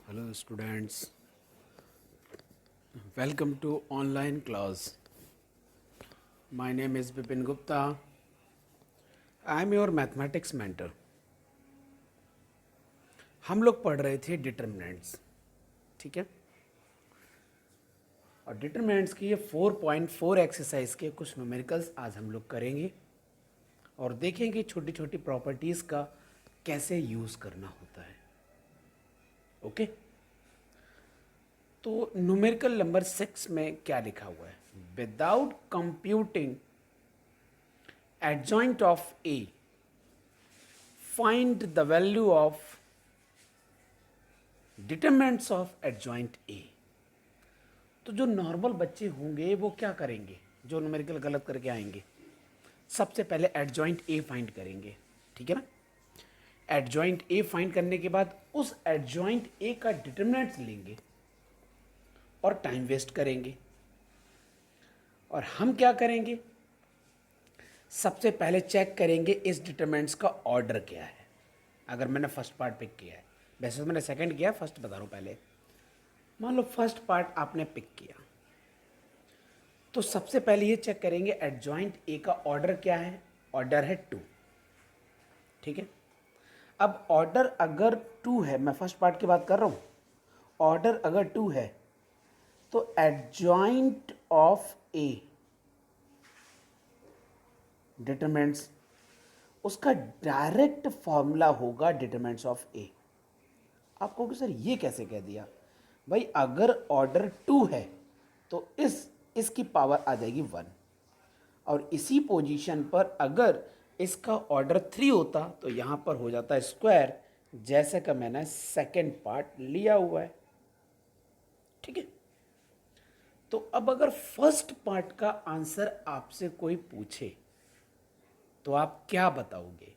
Hello students, welcome to online class. My name is Bipin Gupta. I am your mathematics mentor. हम लोग पढ़ रहे थे determinants, ठीक है। और डिटर्मिनेंट्स की ये 4.4 एक्सरसाइज के कुछ न्यूमेरिकल्स आज हम लोग करेंगे और देखेंगे छोटी छोटी प्रॉपर्टीज़ का कैसे यूज़ करना होता है। ओके तो न्यूमेरिकल नंबर 6 में क्या लिखा हुआ है? Without computing adjoint of A, find the value of determinants of adjoint A। तो जो नॉर्मल बच्चे होंगे वो क्या करेंगे, जो न्यूमेरिकल गलत करके आएंगे? सबसे पहले एडजॉइंट ए फाइंड करेंगे, ठीक है ना। एडजॉइंट ए फाइंड करने के बाद उस एडजॉइंट ए का डिटरमिनेंट्स लेंगे और टाइम वेस्ट करेंगे। और हम क्या करेंगे, सबसे पहले चेक करेंगे इस डिटरमिनेंट्स का ऑर्डर क्या है। अगर मैंने फर्स्ट पार्ट पिक किया है, वैसे तो मैंने सेकंड किया, फर्स्ट बता रहा हूँ पहले। मान लो फर्स्ट पार्ट आपने पिक किया, तो सबसे पहले ये चेक करेंगे एडजॉइंट ए का ऑर्डर क्या है। ऑर्डर है 2, ठीक है। अब ऑर्डर अगर 2 है, मैं फर्स्ट पार्ट की बात कर रहा हूँ, ऑर्डर अगर 2 है तो एडजॉइंट ऑफ ए डिटरमिनेंट्स, उसका डायरेक्ट फॉर्मूला होगा डिटरमिनेंट्स ऑफ ए। आप कहोगे सर ये कैसे कह दिया? भाई अगर ऑर्डर 2 है तो इसकी पावर आ जाएगी 1, और इसी पोजीशन पर अगर इसका ऑर्डर 3 होता तो यहाँ पर हो जाता स्क्वायर, जैसे कि मैंने सेकंड पार्ट लिया हुआ है, ठीक है। तो अब अगर फर्स्ट पार्ट का आंसर आपसे कोई पूछे तो आप क्या बताओगे?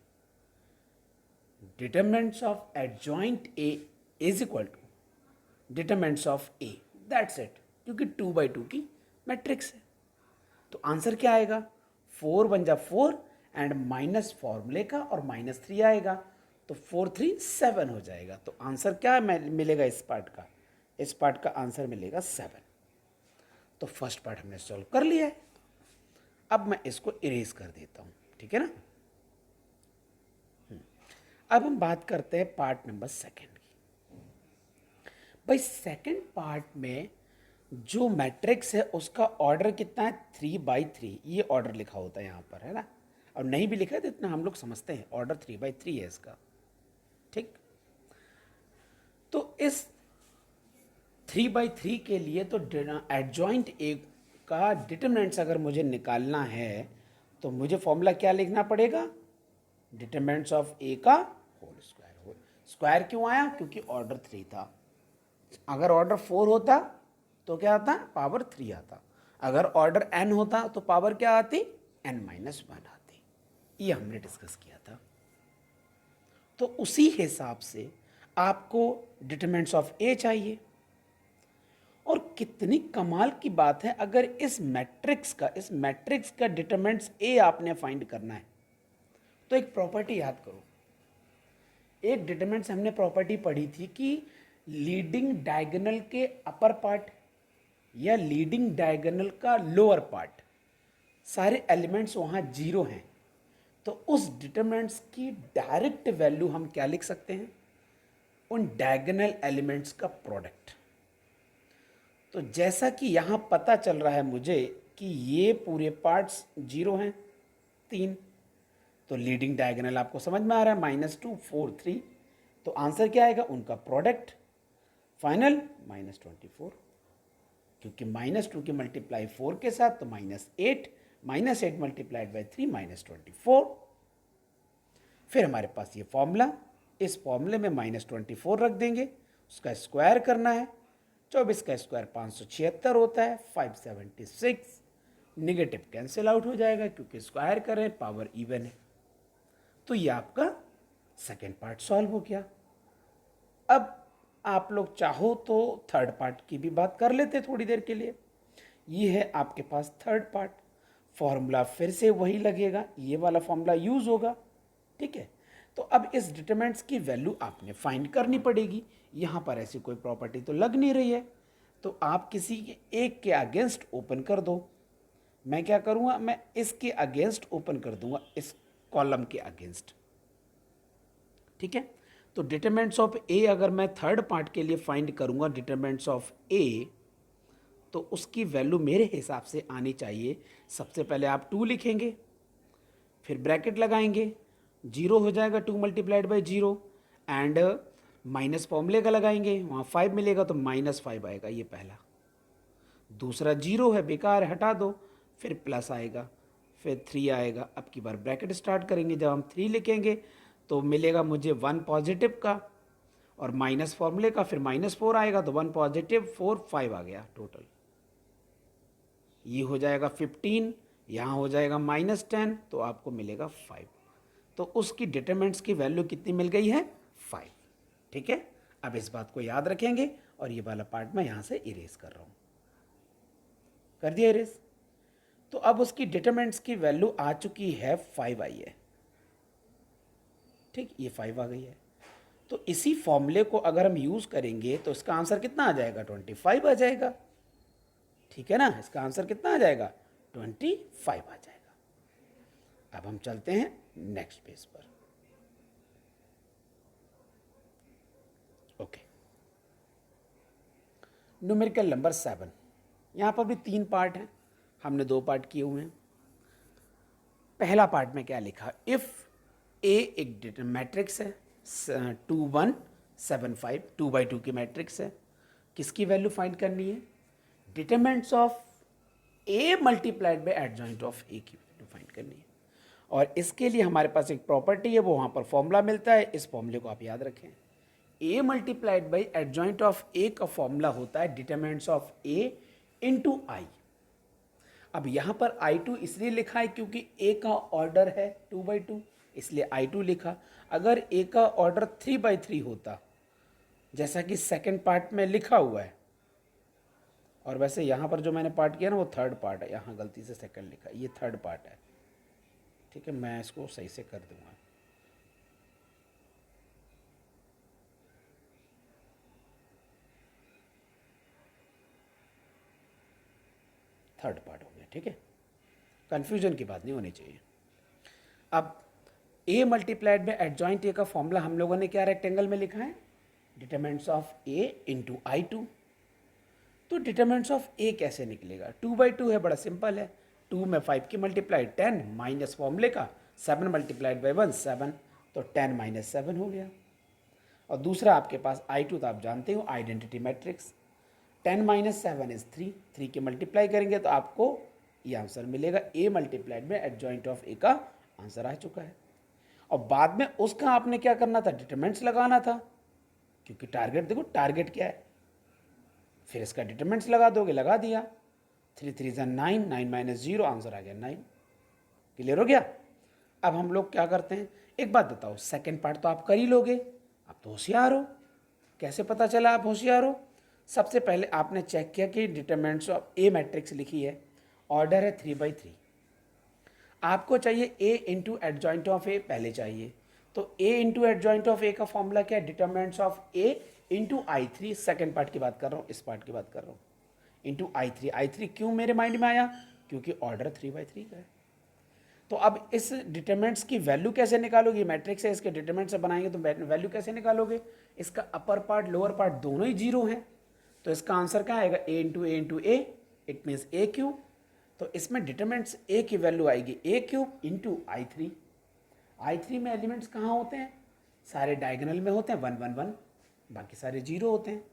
Determinants of adjoint A is equal to determinants of A, that's it, क्योंकि 2/2 की मैट्रिक्स है। तो आंसर क्या आएगा? 4 बन जा 4 एंड माइनस फॉर्मूले का और -3 आएगा, तो 4 3 7 हो जाएगा। तो आंसर क्या मिलेगा इस पार्ट का? इस पार्ट का आंसर मिलेगा 7। तो फर्स्ट पार्ट हमने सॉल्व कर लिया है। अब मैं इसको इरेज कर देता हूँ, ठीक है ना। अब हम बात करते हैं पार्ट नंबर सेकंड की। भाई सेकंड पार्ट में जो मैट्रिक्स है उसका ऑर्डर कितना है? 3/3। ये ऑर्डर लिखा होता है यहाँ पर, है ना। और नहीं भी लिखा है तो इतना हम लोग समझते हैं, ऑर्डर 3/3 है इसका, ठीक। तो इस 3/3 के लिए तो एडजॉइंट ए का डिटरमिनेंट्स अगर मुझे निकालना है तो मुझे फॉर्मूला क्या लिखना पड़ेगा? डिटरमिनेंट्स ऑफ ए का होल स्क्वायर। होल स्क्वायर क्यों आया? क्योंकि ऑर्डर 3 था। अगर ऑर्डर 4 होता तो क्या आता? पावर 3 आता। अगर ऑर्डर n होता तो पावर क्या आती? n-1 आती। ये हमने डिस्कस किया था। तो उसी हिसाब से आपको डिटरमिनेंट्स ऑफ ए चाहिए। और कितनी कमाल की बात है, अगर इस मैट्रिक्स का डिटरमिनेंट्स ए आपने फाइंड करना है तो एक प्रॉपर्टी याद करो। एक डिटरमिनेंट्स हमने प्रॉपर्टी पढ़ी थी कि लीडिंग डायगोनल के अपर पार्ट या लीडिंग डायगोनल का लोअर पार्ट, सारे एलिमेंट्स वहाँ 0 हैं। तो उस डिटरमिनेंट्स की डायरेक्ट वैल्यू हम क्या लिख सकते हैं? उन डायगोनल एलिमेंट्स का प्रोडक्ट। तो जैसा कि यहाँ पता चल रहा है मुझे कि ये पूरे पार्ट्स 0 हैं, 3, तो लीडिंग डायगोनल आपको समझ में आ रहा है, -2 4 3। तो आंसर क्या आएगा? उनका प्रोडक्ट फाइनल -24, क्योंकि -2 की मल्टीप्लाई 4 के साथ तो -8, -8 मल्टीप्लाइड बाई 3 -24। फिर हमारे पास ये फॉर्मूला, इस फॉर्मूले में -24 रख देंगे, उसका स्क्वायर करना है। 24 का स्क्वायर 576 होता है, 576। निगेटिव कैंसिल आउट हो जाएगा क्योंकि स्क्वायर करें, पावर इवन है। तो ये आपका सेकेंड पार्ट सॉल्व हो गया। अब आप लोग चाहो तो थर्ड पार्ट की भी बात कर लेते थोड़ी देर के लिए। ये है आपके पास थर्ड पार्ट। फॉर्मूला फिर से वही लगेगा, ये वाला फॉर्मूला यूज होगा, ठीक है। तो अब इस डिटरमिनेंट्स की वैल्यू आपने फाइंड करनी पड़ेगी। यहाँ पर ऐसी कोई प्रॉपर्टी तो लग नहीं रही है, तो आप किसी के एक के अगेंस्ट ओपन कर दो। मैं क्या करूँगा, मैं इसके अगेंस्ट ओपन कर दूंगा, इस कॉलम के अगेंस्ट। ठीक है, तो डिटरमिनेंट्स ऑफ ए अगर मैं थर्ड पार्ट के लिए फाइंड करूँगा डिटरमिनेंट्स ऑफ ए, तो उसकी वैल्यू मेरे हिसाब से आनी चाहिए, सबसे पहले आप 2 लिखेंगे, फिर ब्रैकेट लगाएंगे, 0 हो जाएगा 2 मल्टीप्लाइड बाई 0, एंड माइनस फॉर्मूले का लगाएंगे, वहाँ 5 मिलेगा तो -5 आएगा, ये पहला। दूसरा 0 है, बेकार है, हटा दो, फिर प्लस आएगा, फिर 3 आएगा। अब की बार ब्रैकेट स्टार्ट करेंगे, जब हम 3 लिखेंगे तो मिलेगा मुझे 1 पॉजिटिव का और माइनस फॉर्मूले का, फिर -4 आएगा तो 1 पॉजिटिव 4 5 आ गया टोटल। ये हो जाएगा 15, यहाँ हो जाएगा -10, तो आपको मिलेगा 5। तो उसकी डिटरमिनेंट्स की वैल्यू कितनी मिल गई है, 5। ठीक है, अब इस बात को याद रखेंगे और ये वाला पार्ट मैं यहाँ से इरेज कर रहा हूँ। कर दिया इरेज। तो अब उसकी डिटरमिनेंट्स की वैल्यू आ चुकी है 5 आई है। ठीक, ये 5 आ गई है। तो इसी फॉर्मूले को अगर हम यूज़ करेंगे तो इसका आंसर कितना आ जाएगा, 25 आ जाएगा। ठीक है ना, इसका आंसर कितना आ जाएगा, 25 आ जाएगा। अब हम चलते हैं नेक्स्ट पेज पर। Okay, numerical number 7। यहाँ पर भी 3 पार्ट हैं, हमने 2 पार्ट किए हुए हैं। पहला पार्ट में क्या लिखा, इफ़ ए एक मैट्रिक्स है 2 1 7 5, 2 by 2 की मैट्रिक्स है, किसकी वैल्यू फाइंड करनी है, determinants of A multiplied by adjoint of A की वैल्यू फाइंड करनी है। और इसके लिए हमारे पास एक प्रॉपर्टी है, वो वहाँ पर फॉर्मूला मिलता है, इस फॉर्मूले को आप याद रखें। ए मल्टीप्लाइड बाई एडजॉइंट ऑफ ए का फॉर्मूला होता है डिटरमिनेंट्स ऑफ ए इंटू आई। अब यहाँ पर I2 इसलिए लिखा है क्योंकि ए का ऑर्डर है 2 by 2, इसलिए I2 लिखा। अगर ए का ऑर्डर 3 by 3 होता, जैसा कि सेकंड पार्ट में लिखा हुआ है, और वैसे यहाँ पर जो मैंने पार्ट किया ना वो थर्ड पार्ट है, यहाँ गलती से सेकंड लिखा, ये थर्ड पार्ट है। ठीक है, मैं इसको सही से कर दूंगा। थर्ड पार्ट हो गया। ठीक है, कंफ्यूजन की बात नहीं होनी चाहिए। अब ए मल्टीप्लाइड में एडजॉइंट ए का फॉर्मूला हम लोगों ने क्या रेक्टेंगल में लिखा है, determinants of A into I2। तो डिटरमिनेंट्स ऑफ ए कैसे निकलेगा, 2 by 2 है, बड़ा सिंपल है। 2 में 5 की मल्टीप्लाई 10, माइनस फॉर्मूले का 7 मल्टीप्लाइड बाई 1 7, तो 10 - 7 हो गया। और दूसरा आपके पास I2 तो आप जानते हो आइडेंटिटी मैट्रिक्स, 10 - 7 इज 3, 3 की मल्टीप्लाई करेंगे तो आपको ये आंसर मिलेगा। ए मल्टीप्लाइड में एडजॉइंट ऑफ ए का आंसर आ चुका है। और बाद में उसका आपने क्या करना था, डिटरमिनेंट्स लगाना था, क्योंकि टारगेट देखो टारगेट क्या है, फिर इसका डिटरमिनेंट्स लगा दोगे, लगा दिया, 3 3 9, 9 - 0, आंसर आ गया 9। क्लियर हो गया। अब हम लोग क्या करते हैं, एक बात बताओ, सेकंड पार्ट तो आप कर ही लोगे, आप तो होशियार हो। कैसे पता चला आप होशियार हो, सबसे पहले आपने चेक किया कि डिटरमिनेंट्स ऑफ ए मैट्रिक्स लिखी है, ऑर्डर है 3 by 3, आपको चाहिए ए इंटू एडजॉइंट ऑफ ए पहले चाहिए, तो ए इंटू एडजॉइंट ऑफ ए का फॉर्मूला क्या है, determinants of A into I3, second part की बात कर रहा हूँ, इस पार्ट की बात कर रहा हूँ, इंटू I3 क्यों मेरे माइंड में आया, क्योंकि ऑर्डर 3 by 3 का है। तो अब इस डिटरमिनेंट्स की वैल्यू कैसे निकालोगे, मैट्रिक्स है, इसके डिटरमिनेंट से बनाएंगे तो वैल्यू कैसे निकालोगे, इसका अपर पार्ट लोअर पार्ट दोनों ही 0 हैं, तो इसका आंसर क्या आएगा, A into A, it means A cube. तो इसमें डिटरमिनेंट्स ए की वैल्यू आएगी ए क्यूब इंटू I3 में एलिमेंट्स कहाँ होते हैं, सारे डायगोनल में होते हैं, 1 1 1, बाकी सारे 0 होते हैं।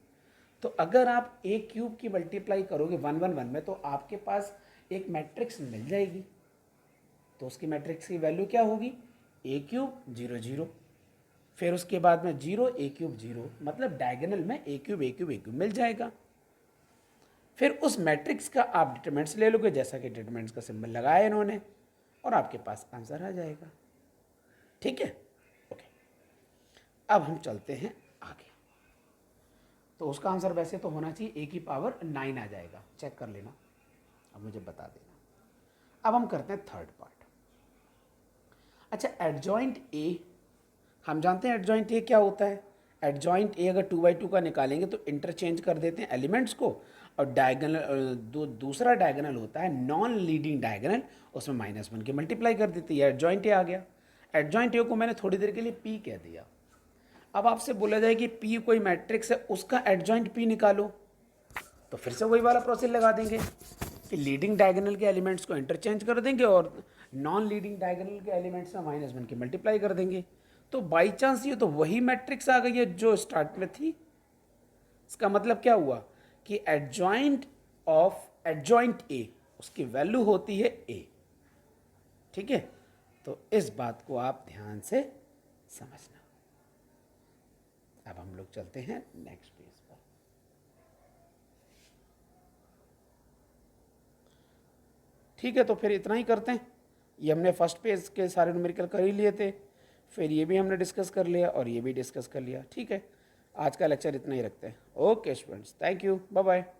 तो अगर आप ए क्यूब की मल्टीप्लाई करोगे 1 1 1 में, तो आपके पास एक मैट्रिक्स मिल जाएगी। तो उसकी मैट्रिक्स की वैल्यू क्या होगी, ए क्यूब 0 0, फिर उसके बाद में 0 ए क्यूब 0, मतलब डायगोनल में ए क्यूब मिल जाएगा। फिर उस मैट्रिक्स का आप डिटरमिनेंट्स ले लोगे, जैसा कि डिटरमिनेंट्स का सिंबल लगाया इन्होंने, और आपके पास आंसर आ जाएगा। ठीक है, ओके। अब हम चलते हैं आगे। तो उसका आंसर वैसे तो होना चाहिए ए की पावर 9 आ जाएगा, चेक कर लेना, अब मुझे बता देना। अब हम करते हैं थर्ड पार्ट। अच्छा, एडजॉइंट ए हम जानते हैं एडजॉइंट ए क्या होता है। एडजॉइंट ए अगर 2/2 का निकालेंगे तो इंटरचेंज कर देते हैं एलिमेंट्स को, और डायगनल दूसरा डायगनल होता है नॉन लीडिंग डायगनल, उसमें -1 के मल्टीप्लाई कर देते हैं। एडजॉइंट ए आ गया। एडजॉइंट ए को मैंने थोड़ी देर के लिए पी कह दिया। अब आपसे बोला जाए कि पी कोई मैट्रिक्स है, उसका एडजॉइंट पी निकालो, तो फिर से वही वाला प्रोसेस लगा देंगे कि लीडिंग डायगोनल के एलिमेंट्स को इंटरचेंज कर देंगे और नॉन लीडिंग डायगोनल के एलिमेंट्स में -1 की मल्टीप्लाई कर देंगे। तो बाई चांस ये तो वही मैट्रिक्स आ गई है जो स्टार्ट में थी। इसका मतलब क्या हुआ कि एडजॉइंट ऑफ एडजॉइंट ए, उसकी वैल्यू होती है ए। ठीक है, तो इस बात को आप ध्यान से समझना। अब हम लोग चलते हैं नेक्स्ट पेज पर। ठीक है, तो फिर इतना ही करते हैं। ये हमने फर्स्ट पेज के सारे न्यूमेरिकल कर ही लिए थे, फिर ये भी हमने डिस्कस कर लिया और ये भी डिस्कस कर लिया। ठीक है, आज का लेक्चर इतना ही रखते हैं। Okay students, thank you, bye bye.